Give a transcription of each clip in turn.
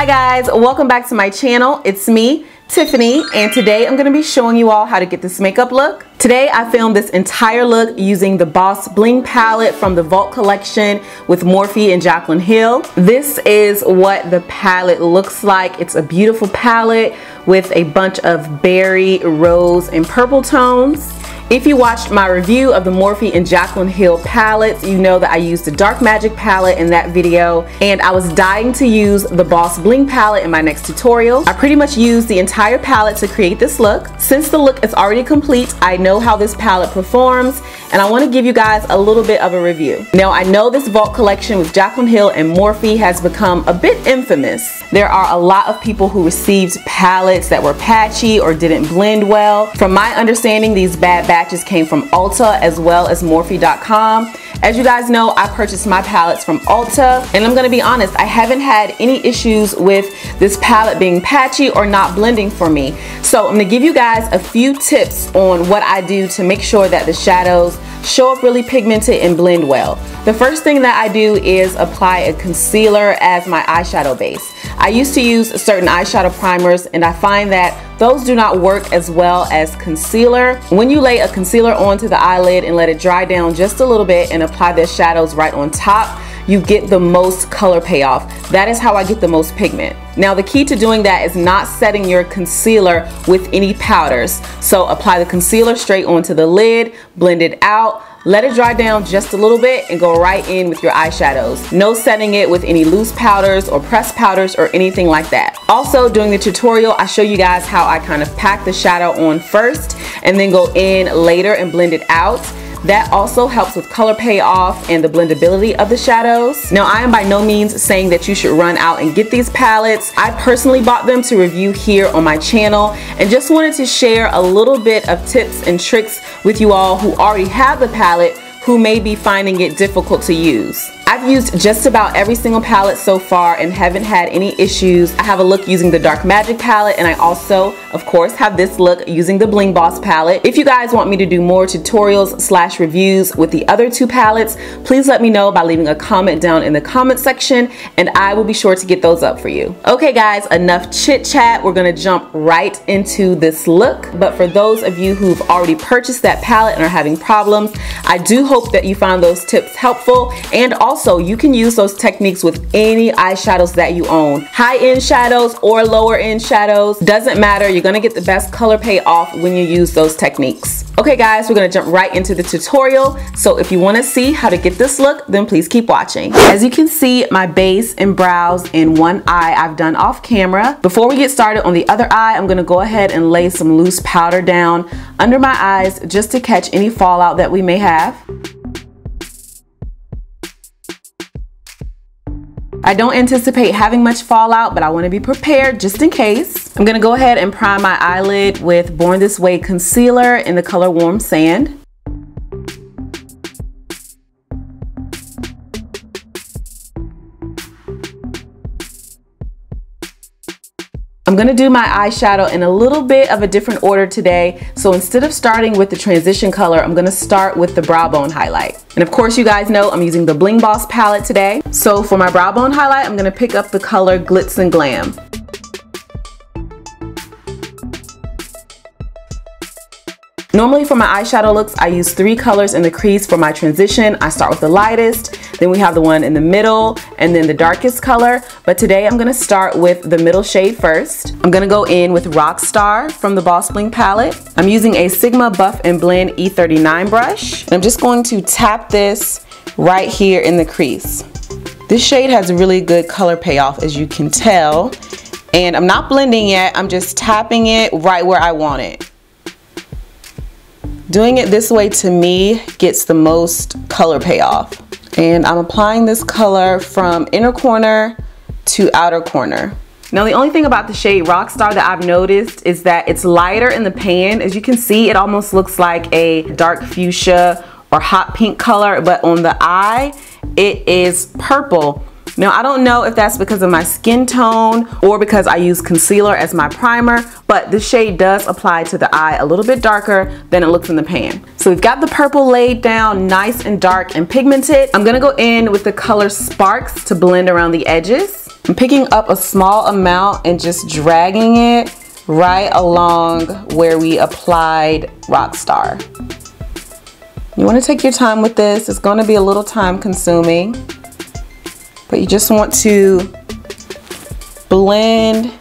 Hi guys, welcome back to my channel. It's me, Tiffany, and today I'm going to be showing you all how to get this makeup look. Today I filmed this entire look using the Boss Bling palette from the Vault collection with Morphe and Jaclyn Hill. This is what the palette looks like. It's a beautiful palette with a bunch of berry, rose, and purple tones. If you watched my review of the Morphe and Jaclyn Hill palettes, you know that I used the Dark Magic palette in that video, and I was dying to use the Boss Bling palette in my next tutorial. I pretty much used the entire palette to create this look. Since the look is already complete, I know how this palette performs, and I want to give you guys a little bit of a review. Now, I know this Vault collection with Jaclyn Hill and Morphe has become a bit infamous. There are a lot of people who received palettes that were patchy or didn't blend well. From my understanding, these bad batches came from Ulta as well as Morphe.com. As you guys know, I purchased my palettes from Ulta, and I'm gonna be honest, I haven't had any issues with this palette being patchy or not blending for me. So I'm gonna give you guys a few tips on what I do to make sure that the shadows show up really pigmented and blend well. The first thing that I do is apply a concealer as my eyeshadow base. I used to use certain eyeshadow primers, and I find that those do not work as well as concealer. When you lay a concealer onto the eyelid and let it dry down just a little bit and apply the shadows right on top, you get the most color payoff. That is how I get the most pigment. Now, the key to doing that is not setting your concealer with any powders. So apply the concealer straight onto the lid, blend it out, let it dry down just a little bit, and go right in with your eyeshadows. No setting it with any loose powders or pressed powders or anything like that. Also, during the tutorial, I show you guys how I kind of pack the shadow on first and then go in later and blend it out. That also helps with color payoff and the blendability of the shadows. Now, I am by no means saying that you should run out and get these palettes. I personally bought them to review here on my channel and just wanted to share a little bit of tips and tricks with you all who already have the palette who may be finding it difficult to use. I've used just about every single palette so far and haven't had any issues. I have a look using the Dark Magic palette, and I also, of course, have this look using the Bling Boss palette. If you guys want me to do more tutorials / reviews with the other two palettes, please let me know by leaving a comment down in the comment section, and I will be sure to get those up for you. Okay guys, enough chit chat. We're gonna jump right into this look. But for those of you who've already purchased that palette and are having problems, I do hope that you found those tips helpful, and also you can use those techniques with any eyeshadows that you own. High-end shadows or lower-end shadows, doesn't matter. You're gonna get the best color payoff when you use those techniques. Okay guys, we're gonna jump right into the tutorial. So if you wanna see how to get this look, then please keep watching. As you can see, my base and brows in one eye I've done off camera. Before we get started on the other eye, I'm gonna go ahead and lay some loose powder down under my eyes just to catch any fallout that we may have. I don't anticipate having much fallout, but I want to be prepared just in case. I'm going to go ahead and prime my eyelid with Born This Way concealer in the color Warm Sand. I'm gonna do my eyeshadow in a little bit of a different order today. So instead of starting with the transition color, I'm gonna start with the brow bone highlight. And of course, you guys know I'm using the Bling Boss palette today. So for my brow bone highlight, I'm gonna pick up the color Glitz and Glam. Normally for my eyeshadow looks, I use 3 colors in the crease for my transition. I start with the lightest, then we have the one in the middle, and then the darkest color. But today I'm gonna start with the middle shade first. I'm gonna go in with Rockstar from the Boss Bling palette. I'm using a Sigma Buff and Blend E39 brush. And I'm just going to tap this right here in the crease. This shade has a really good color payoff, as you can tell. And I'm not blending yet, I'm just tapping it right where I want it. Doing it this way to me gets the most color payoff. And I'm applying this color from inner corner to outer corner. Now the only thing about the shade Rockstar that I've noticed is that it's lighter in the pan. As you can see, it almost looks like a dark fuchsia or hot pink color, but on the eye, it is purple. Now, I don't know if that's because of my skin tone or because I use concealer as my primer, but the shade does apply to the eye a little bit darker than it looks in the pan. So we've got the purple laid down nice and dark and pigmented. I'm gonna go in with the color Sparks to blend around the edges. I'm picking up a small amount and just dragging it right along where we applied Rockstar. You want to take your time with this. It's going to be a little time consuming, but you just want to blend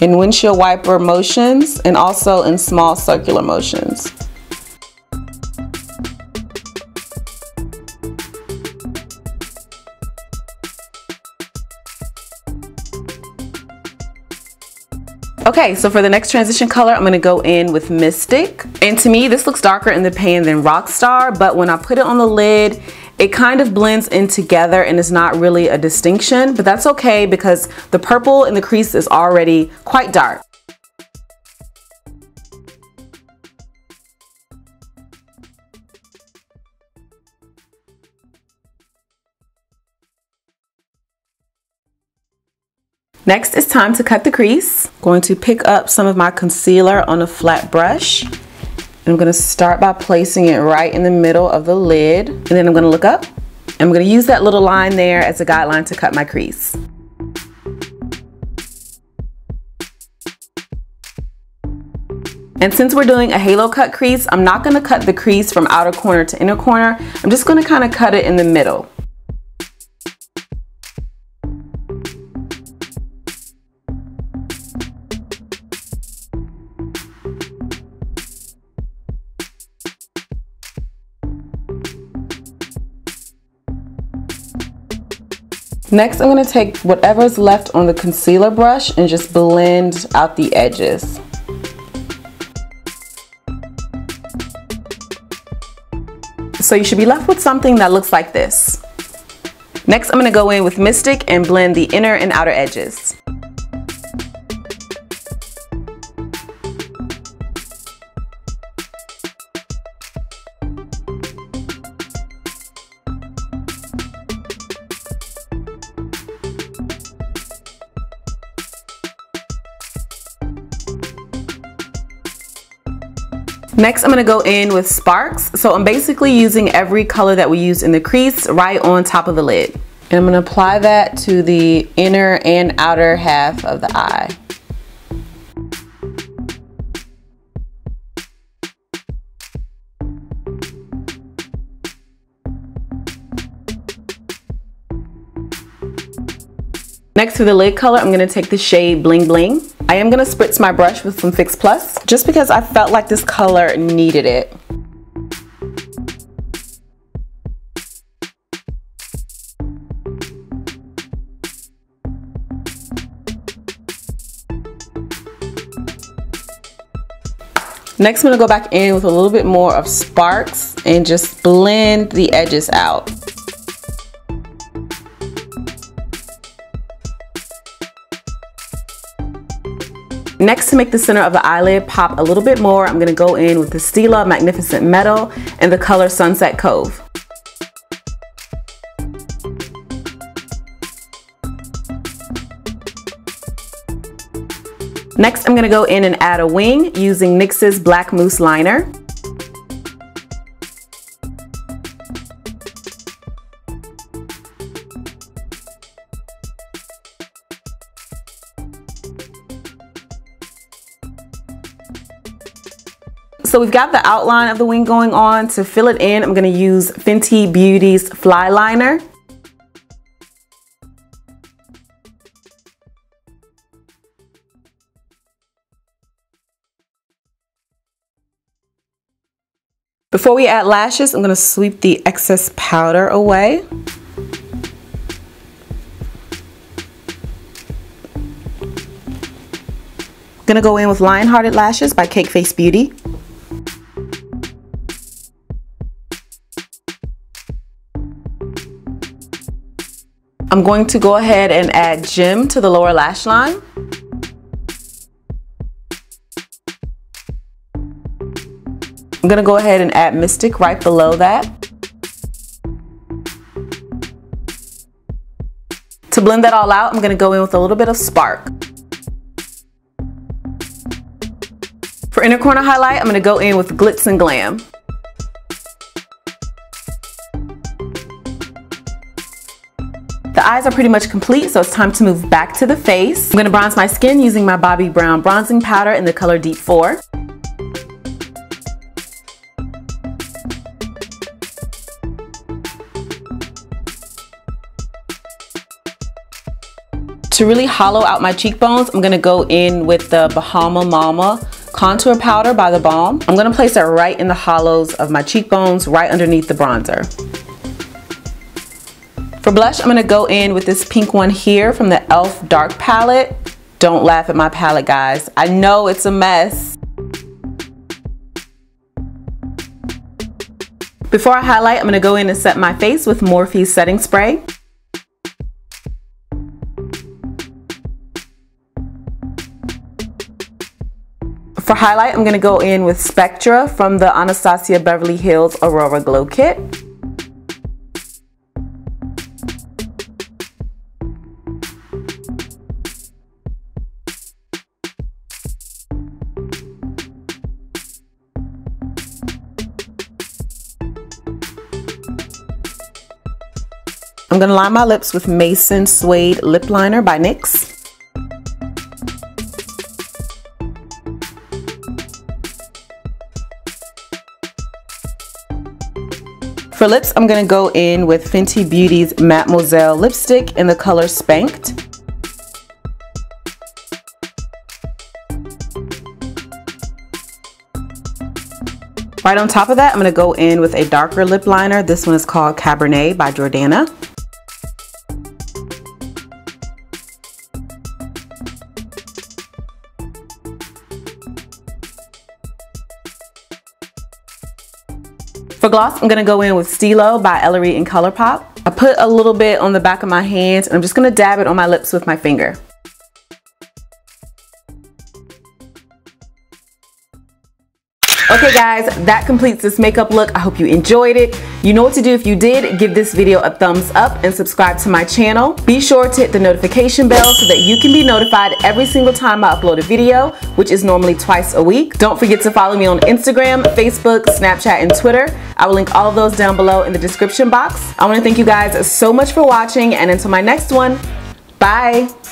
in windshield wiper motions and also in small circular motions. Okay, so for the next transition color, I'm gonna go in with Mystic. And to me, this looks darker in the pan than Rockstar, but when I put it on the lid, it kind of blends in together and it's not really a distinction, but that's okay because the purple in the crease is already quite dark. Next, it's time to cut the crease. I'm going to pick up some of my concealer on a flat brush. And I'm gonna start by placing it right in the middle of the lid. And then I'm gonna look up. I'm gonna use that little line there as a guideline to cut my crease. And since we're doing a halo cut crease, I'm not gonna cut the crease from outer corner to inner corner. I'm just gonna kind of cut it in the middle. Next, I'm going to take whatever's left on the concealer brush and just blend out the edges. So you should be left with something that looks like this. Next, I'm going to go in with Mystic and blend the inner and outer edges. Next, I'm going to go in with Sparks. So I'm basically using every color that we used in the crease right on top of the lid. And I'm going to apply that to the inner and outer half of the eye. Next, for the lid color, I'm going to take the shade Bling Bling. I am going to spritz my brush with some Fix Plus just because I felt like this color needed it. Next, I'm going to go back in with a little bit more of Sparks and just blend the edges out. Next, to make the center of the eyelid pop a little bit more, I'm going to go in with the Steelo Magnificent Metal and the color Sunset Cove. Next, I'm going to go in and add a wing using NYX's Black Mousse Liner. So we've got the outline of the wing going on. To fill it in, I'm going to use Fenty Beauty's Fly Liner. Before we add lashes, I'm going to sweep the excess powder away. I'm going to go in with Lion-Hearted Lashes by Cakefacebeauty. I'm going to go ahead and add Gem to the lower lash line. I'm going to go ahead and add Mystic right below that. To blend that all out, I'm going to go in with a little bit of Spark. For inner corner highlight, I'm going to go in with Glitz and Glam. The eyes are pretty much complete, so it's time to move back to the face. I'm gonna bronze my skin using my Bobbi Brown bronzing powder in the color Deep 4. To really hollow out my cheekbones, I'm gonna go in with the Bahama Mama contour powder by The Balm. I'm gonna place it right in the hollows of my cheekbones, right underneath the bronzer. For blush, I'm gonna go in with this pink one here from the E.L.F. Dark Palette. Don't laugh at my palette, guys. I know it's a mess. Before I highlight, I'm gonna go in and set my face with Morphe setting spray. For highlight, I'm gonna go in with Spectra from the Anastasia Beverly Hills Aurora Glow Kit. I'm gonna line my lips with Maison Suede Lip Liner by NYX. For lips, I'm gonna go in with Fenty Beauty's Mattemoiselle lipstick in the color Spanked. Right on top of that, I'm gonna go in with a darker lip liner. This one is called Cabernet by Jordana. For gloss, I'm gonna go in with Steelo by Ellarie and Colourpop. I put a little bit on the back of my hands and I'm just gonna dab it on my lips with my finger. Okay guys, that completes this makeup look. I hope you enjoyed it. You know what to do if you did. Give this video a thumbs up and subscribe to my channel. Be sure to hit the notification bell so that you can be notified every single time I upload a video, which is normally twice a week. Don't forget to follow me on Instagram, Facebook, Snapchat, and Twitter. I will link all of those down below in the description box. I want to thank you guys so much for watching, and until my next one, bye!